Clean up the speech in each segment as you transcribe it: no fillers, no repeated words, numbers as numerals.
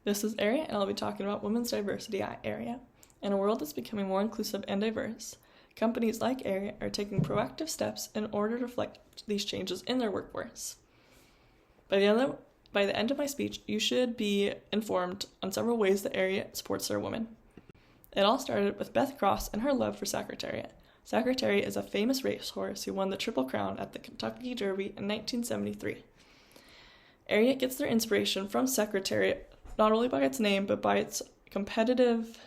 This is Ariat, and I'll be talking about women's diversity at Ariat. In a world that's becoming more inclusive and diverse, companies like Ariat are taking proactive steps in order to reflect these changes in their workforce. By the end of my speech, you should be informed on several ways that Ariat supports their women. It all started with Beth Cross and her love for Secretariat. Secretariat is a famous racehorse who won the Triple Crown at the Kentucky Derby in 1973. Ariat gets their inspiration from Secretariat not only by its name, but by its competitive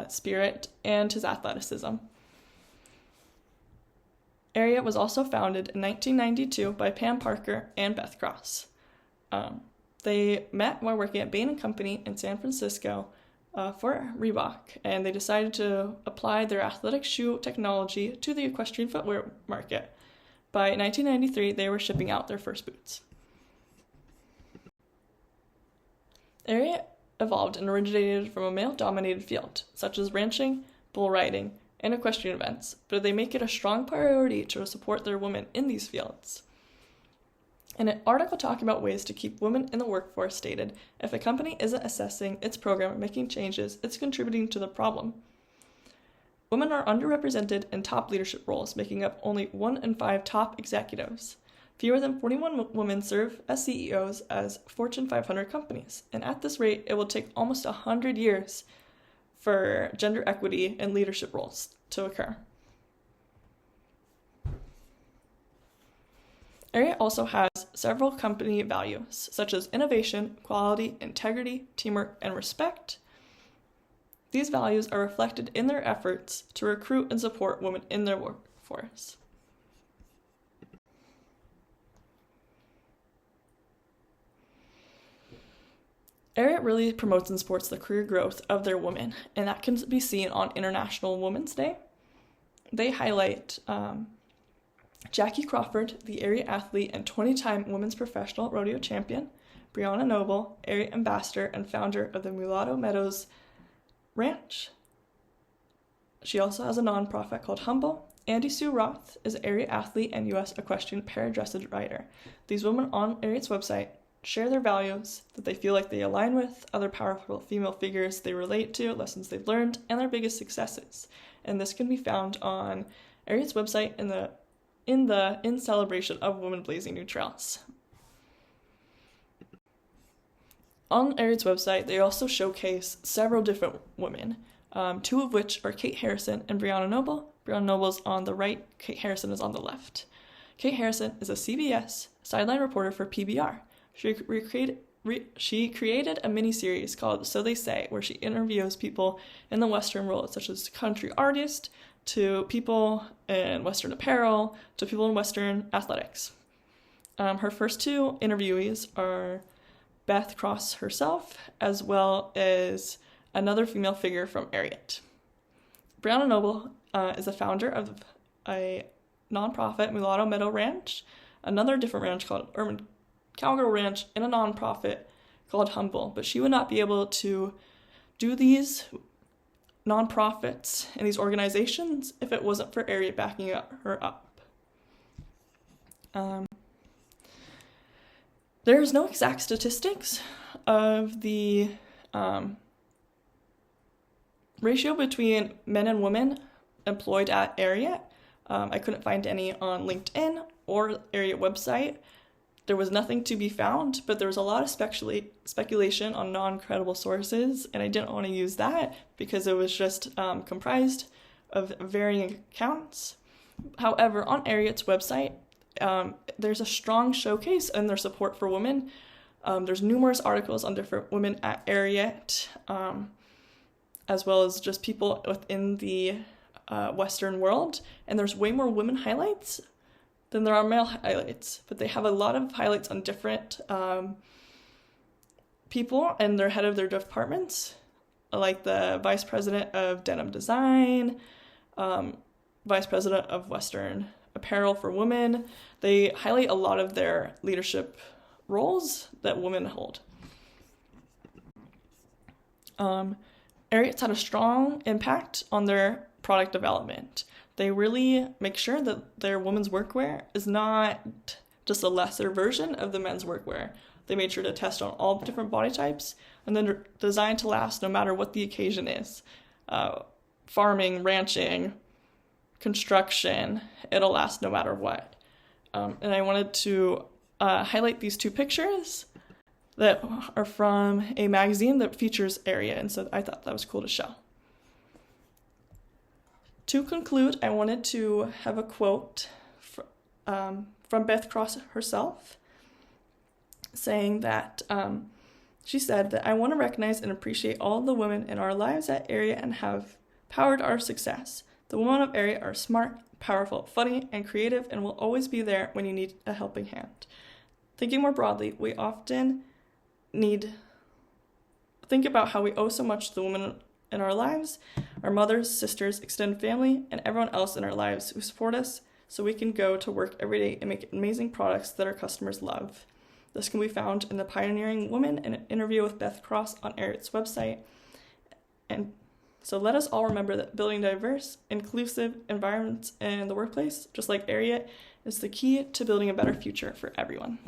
spirit and his athleticism. Ariat was also founded in 1992 by Pam Parker and Beth Cross. They met while working at Bain & Company in San Francisco for Reebok, and they decided to apply their athletic shoe technology to the equestrian footwear market. By 1993, they were shipping out their first boots. Ariat evolved and originated from a male-dominated field, such as ranching, bull riding, and equestrian events, but they make it a strong priority to support their women in these fields. In an article talking about ways to keep women in the workforce stated, if a company isn't assessing its program and making changes, it's contributing to the problem. Women are underrepresented in top leadership roles, making up only 1 in 5 top executives. Fewer than 41 women serve as CEOs as Fortune 500 companies, and at this rate, it will take almost 100 years for gender equity in leadership roles to occur. Ariat also has several company values, such as innovation, quality, integrity, teamwork, and respect. These values are reflected in their efforts to recruit and support women in their workforce. Ariat really promotes and supports the career growth of their women, and that can be seen on International Women's Day. They highlight Jackie Crawford, the Ariat athlete and 20-time women's professional rodeo champion, Brianna Noble, Ariat ambassador and founder of the Mulatto Meadows Ranch. She also has a nonprofit called Humble. Andy Sue Roth is an Ariat athlete and U.S. equestrian paradressage rider. These women on Ariat's website share their values that they feel like they align with, other powerful female figures they relate to, lessons they've learned, and their biggest successes. And this can be found on Ariat's website in celebration of Women Blazing New Trails. On Ariat's website, they also showcase several different women, 2 of which are Kate Harrison and Brianna Noble. Brianna Noble's on the right, Kate Harrison is on the left. Kate Harrison is a CBS sideline reporter for PBR. She created a mini-series called So They Say, where she interviews people in the Western world, such as country artists, to people in Western apparel, to people in Western athletics. Her first 2 interviewees are Beth Cross herself, as well as another female figure from Ariat. Brianna Noble is the founder of a nonprofit, Mulatto Meadow Ranch, another different ranch called Urban Cowgirl Ranch, and a nonprofit called Humble, but she would not be able to do these nonprofits and these organizations if it wasn't for Ariat backing her up. There's no exact statistics of the ratio between men and women employed at Ariat. I couldn't find any on LinkedIn or Ariat website. There was nothing to be found, but there was a lot of speculation on non-credible sources, and I didn't want to use that because it was just comprised of varying accounts. However, on Ariat's website, there's a strong showcase in their support for women. There's numerous articles on different women at Ariat, as well as just people within the Western world, and there's way more women highlights than there are male highlights, but they have a lot of highlights on different people and they're head of their departments, like the vice president of denim design, vice president of Western apparel for women. They highlight a lot of their leadership roles that women hold. Ariat's had a strong impact on their product development. They really make sure that their women's workwear is not just a lesser version of the men's workwear. They made sure to test on all different body types, and then they're designed to last no matter what the occasion is. Farming, ranching, construction, it'll last no matter what. And I wanted to highlight these two pictures that are from a magazine that features Ariat, and so I thought that was cool to show. To conclude, I wanted to have a quote from Beth Cross herself, saying that she said that I want to recognize and appreciate all the women in our lives at Ariat and have powered our success. The women of Ariat are smart, powerful, funny, and creative, and will always be there when you need a helping hand. Thinking more broadly, we often think about how we owe so much to the women in our lives, our mothers, sisters, extended family, and everyone else in our lives who support us so we can go to work every day and make amazing products that our customers love. This can be found in The Pioneering Woman in an interview with Beth Cross on Ariat's website. And so let us all remember that building diverse, inclusive environments in the workplace, just like Ariat, is the key to building a better future for everyone.